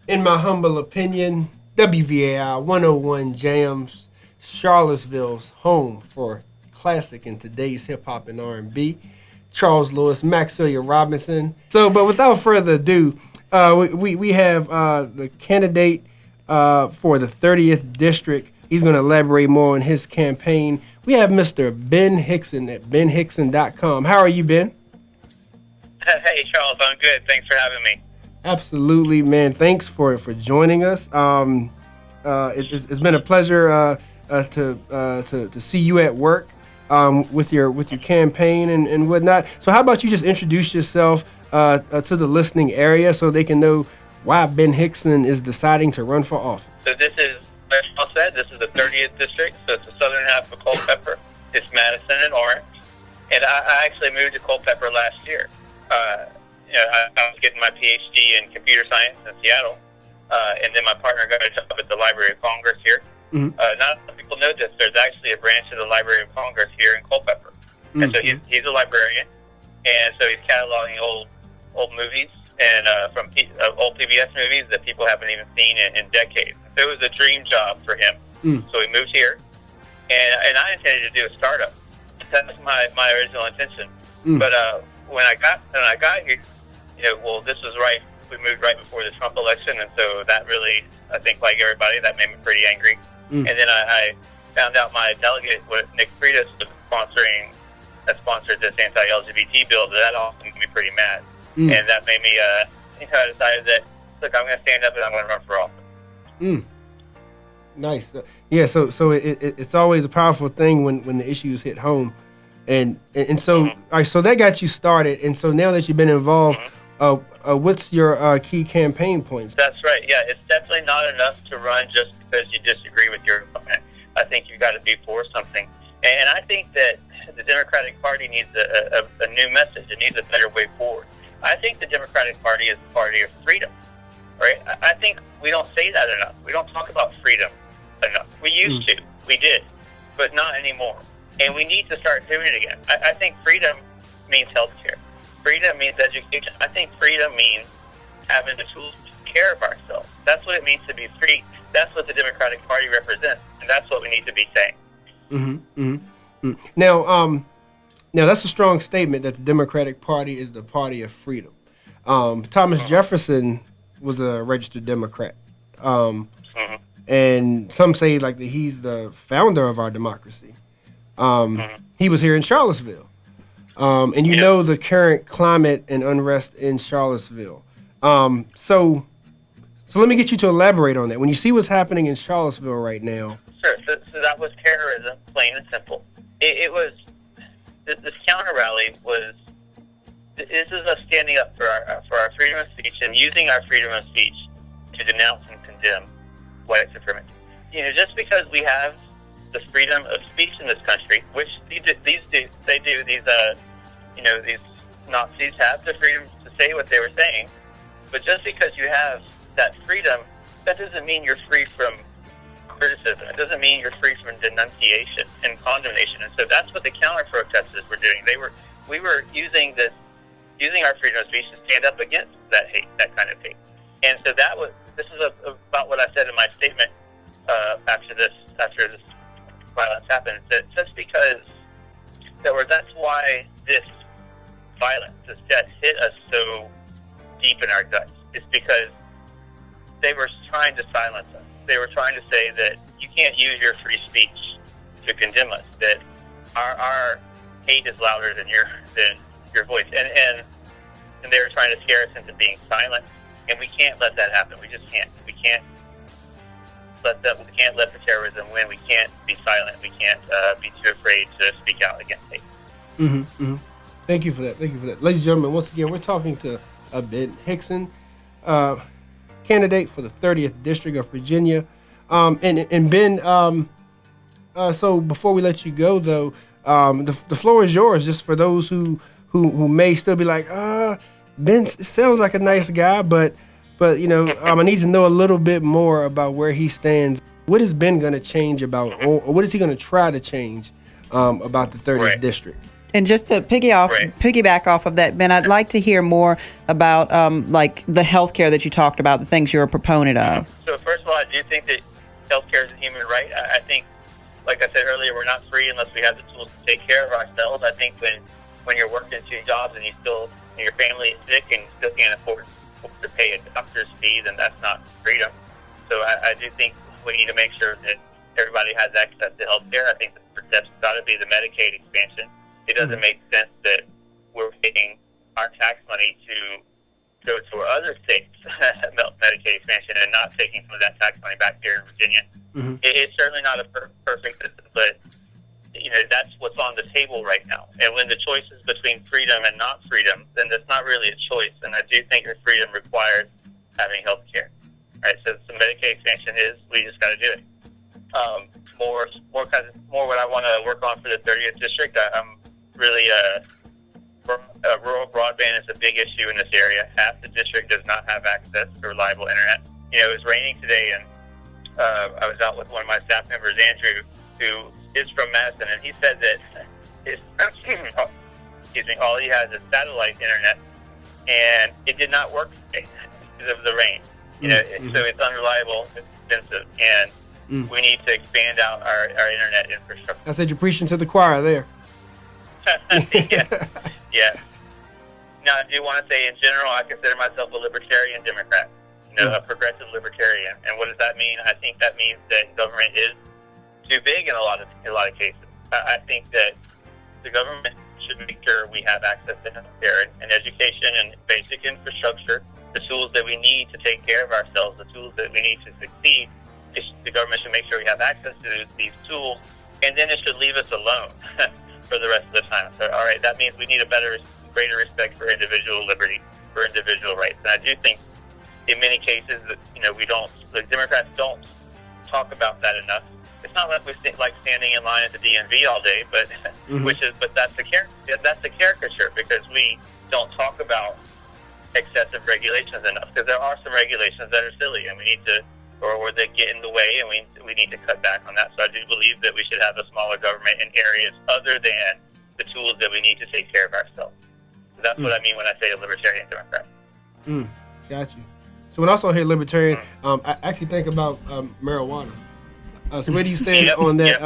In my humble opinion, WVAI 101 Jams, Charlottesville's home for classic in today's hip hop and R&B. Charles Lewis, Maxilla Robinson. But without further ado, we have the candidate for the 30th district. He's going to elaborate more on his campaign. We have Mr. Ben Hixon at benhixon.com. How are you, Ben? Hey, Charles, I'm good. Thanks for having me. Absolutely, man. Thanks for joining us. It's been a pleasure to see you at work with your campaign and whatnot. So how about you just introduce yourself to the listening area so they can know why Ben Hixon is deciding to run for office. So this is, like Charles said, this is the 30th district, so it's the southern half of Culpeper. It's Madison and Orange. And I actually moved to Culpeper last year. I was getting my PhD in computer science in Seattle, and then my partner got a job at the Library of Congress here. Mm-hmm. Not a lot of people know this. There's actually a branch of the Library of Congress here in Culpeper. Mm-hmm. And so he's a librarian, and so he's cataloging old movies and from old PBS movies that people haven't even seen in decades. So it was a dream job for him. Mm. So he moved here, and I intended to do a startup. That was my original intention. Mm. But when I got here, this was right. We moved right before the Trump election, and so that really, I think, like everybody, that made me pretty angry. Mm. And then I found out my delegate, Nick Freitas, was sponsored this anti-LGBT bill. That also made me pretty mad, and that made me. I decided that, look, I'm going to stand up and I'm going to run for office. Mm. Nice. Yeah. So it's always a powerful thing when the issues hit home, and so all right, so that got you started, and so now that you've been involved. What's your key campaign points? That's right. Yeah, it's definitely not enough to run just because you disagree with your opponent. I think you've got to be for something. And I think that the Democratic Party needs a new message. It needs a better way forward. I think the Democratic Party is the party of freedom. Right? I think we don't say that enough. We don't talk about freedom enough. We used to. We did. But not anymore. And we need to start doing it again. I think freedom means health care. Freedom means education. I think freedom means having the tools to take care of ourselves. That's what it means to be free. That's what the Democratic Party represents, and that's what we need to be saying. Mm-hmm, mm-hmm. Now, that's a strong statement that the Democratic Party is the party of freedom. Thomas Jefferson was a registered Democrat, and some say like that he's the founder of our democracy. He was here in Charlottesville. And you know the current climate and unrest in Charlottesville. So let me get you to elaborate on that. When you see what's happening in Charlottesville right now. Sure. So that was terrorism, plain and simple. It was, this counter rally was, this is us standing up for our freedom of speech and using our freedom of speech to denounce and condemn white supremacy. Just because we have the freedom of speech in this country, which these Nazis have the freedom to say what they were saying, but just because you have that freedom, that doesn't mean you're free from criticism. It doesn't mean you're free from denunciation and condemnation. And so that's what the counter protesters were doing. We were using our freedom of speech to stand up against that hate, that kind of hate. And so this is about what I said in my statement after this violence happened, that just because that's why this violence, this death hit us so deep in our guts. It's because they were trying to silence us. They were trying to say that you can't use your free speech to condemn us, that our hate is louder than your voice. And they were trying to scare us into being silent, and we can't let that happen. We just can't. We can't let the terrorism win. We can't be silent. We can't be too afraid to speak out against hate. Mm-hmm, mm-hmm. Thank you for that. Ladies and gentlemen, once again, we're talking to Ben Hixon, candidate for the 30th District of Virginia. And Ben, so before we let you go, though, the floor is yours, just for those who may still be like, Ben sounds like a nice guy, but I need to know a little bit more about where he stands. What is Ben going to change about, or what is he going to try to change about the 30th Right. district? And just to piggyback off of that, Ben, I'd like to hear more about like the healthcare that you talked about, the things you're a proponent of. So first of all, I do think that healthcare is a human right. I think, like I said earlier, we're not free unless we have the tools to take care of ourselves. I think when you're working 2 jobs and your family is sick and you still can't afford to pay a doctor's fee, then that's not freedom. So I do think we need to make sure that everybody has access to health care. I think that's got to be the Medicaid expansion. It doesn't make sense that we're paying our tax money to go to our other states' Medicaid expansion and not taking some of that tax money back here in Virginia. Mm-hmm. It's certainly not a perfect system, but that's what's on the table right now. And when the choice is between freedom and not freedom, then that's not really a choice. And I do think your freedom requires having health care. Right? So the Medicaid expansion we just got to do it. More what I want to work on for the 30th district. I'm really rural broadband is a big issue in this area. Half the district does not have access to reliable internet. It was raining today, and I was out with one of my staff members, Andrew, who is from Madison, and he said that all he has is satellite internet, and it did not work today because of the rain. So it's unreliable, it's expensive, and we need to expand out our internet infrastructure. I said you're preaching to the choir there. Yeah. Now, I do want to say, in general, I consider myself a libertarian Democrat, a progressive libertarian. And what does that mean? I think that means that government is too big in a lot of cases. I think that the government should make sure we have access to health care and education and basic infrastructure, the tools that we need to take care of ourselves, the tools that we need to succeed. The government should make sure we have access to these tools, and then it should leave us alone for the rest of the time. So, all right, that means we need a greater respect for individual liberty, for individual rights. And I do think, in many cases, that the Democrats don't talk about that enough. It's not like we like standing in line at the DMV all day, but that's the caricature, because we don't talk about excessive regulations enough. Because there are some regulations that are silly, and we need to, or that get in the way, and we need to cut back on that. So I do believe that we should have a smaller government in areas other than the tools that we need to take care of ourselves. So that's what I mean when I say a libertarian Democrat. Got you. So when I also hear libertarian, I actually think about marijuana. So where do you stand on that,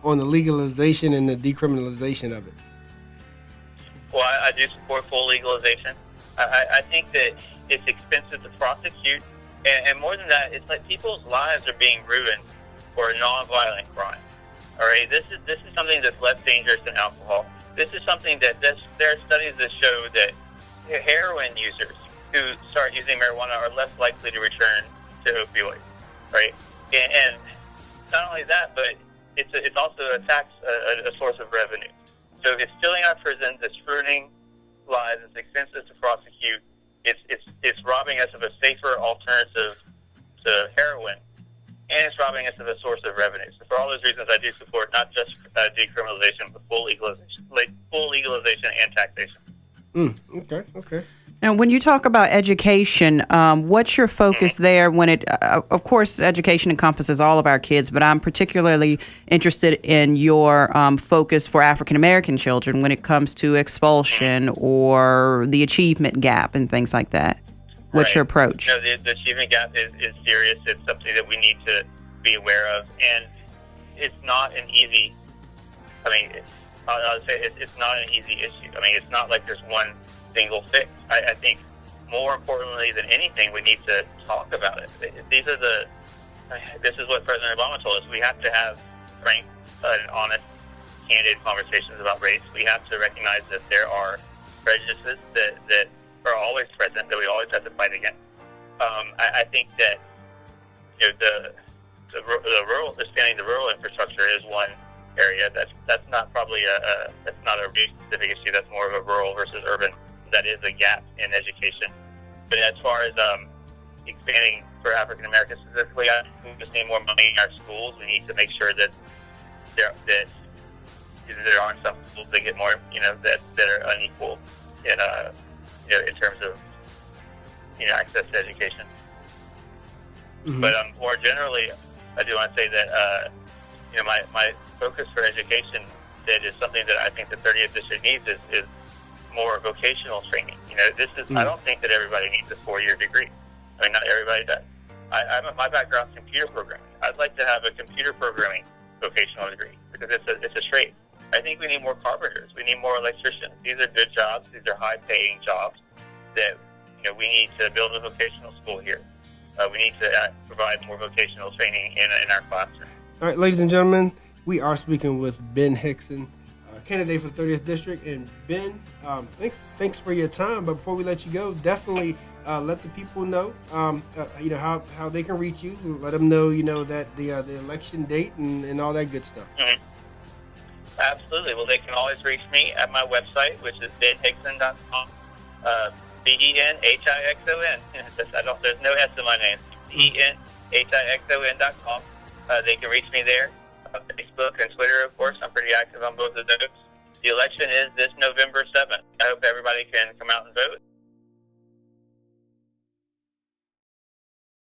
on the legalization and the decriminalization of it? Well, I do support full legalization. I think that it's expensive to prosecute. And more than that, it's like people's lives are being ruined for a nonviolent crime. All right, this is something that's less dangerous than alcohol. This is something that there are studies that show that heroin users who start using marijuana are less likely to return to opioids. Right, and not only that, but it's also a source of revenue. So it's filling our prisons, it's ruining lives, it's expensive to prosecute. It's robbing us of a safer alternative to heroin, and it's robbing us of a source of revenue. So for all those reasons, I do support not just decriminalization, but full legalization and taxation. Okay. Now, when you talk about education, what's your focus there? When of course, education encompasses all of our kids, but I'm particularly interested in your focus for African American children when it comes to expulsion or the achievement gap and things like that. What's your approach? The achievement gap is serious. It's something that we need to be aware of, and it's not an easy. I'll say it's not an easy issue. It's not like there's one single fix. I think more importantly than anything, we need to talk about it. This is what President Obama told us. We have to have frank and honest, candid conversations about race. We have to recognize that there are prejudices that are always present, that we always have to fight against. I think that expanding the rural infrastructure is one area that's not probably that's not a really specific issue. That's more of a rural versus urban. That is a gap in education. But as far as expanding for African Americans specifically, I think we just need more money in our schools. We need to make sure that there aren't some schools that get more, that are unequal in terms of access to education. Mm-hmm. But more generally, I do want to say that my focus for education said is something that I think the 30th district needs is more vocational training. You know, this is I don't think that everybody needs a 4-year degree. I mean, not everybody does. My background's computer programming. I'd like to have a computer programming vocational degree because it's a trade. I think we need more carpenters. We need more electricians. These are good jobs. These are high-paying jobs that we need to build a vocational school here. We need to provide more vocational training in our classroom. All right, ladies and gentlemen, we are speaking with Ben Hixon, candidate for the 30th District. And Ben, thanks for your time. But before we let you go, definitely let the people know, how they can reach you. Let them know, that the election date and all that good stuff. Mm-hmm. Absolutely. Well, they can always reach me at my website, which is benhixon.com. BenHixon. There's no S in my name. BenHixon.com. They can reach me there. Facebook and Twitter, of course. I'm pretty active on both of those. The election is this November 7th. I hope everybody can come out and vote.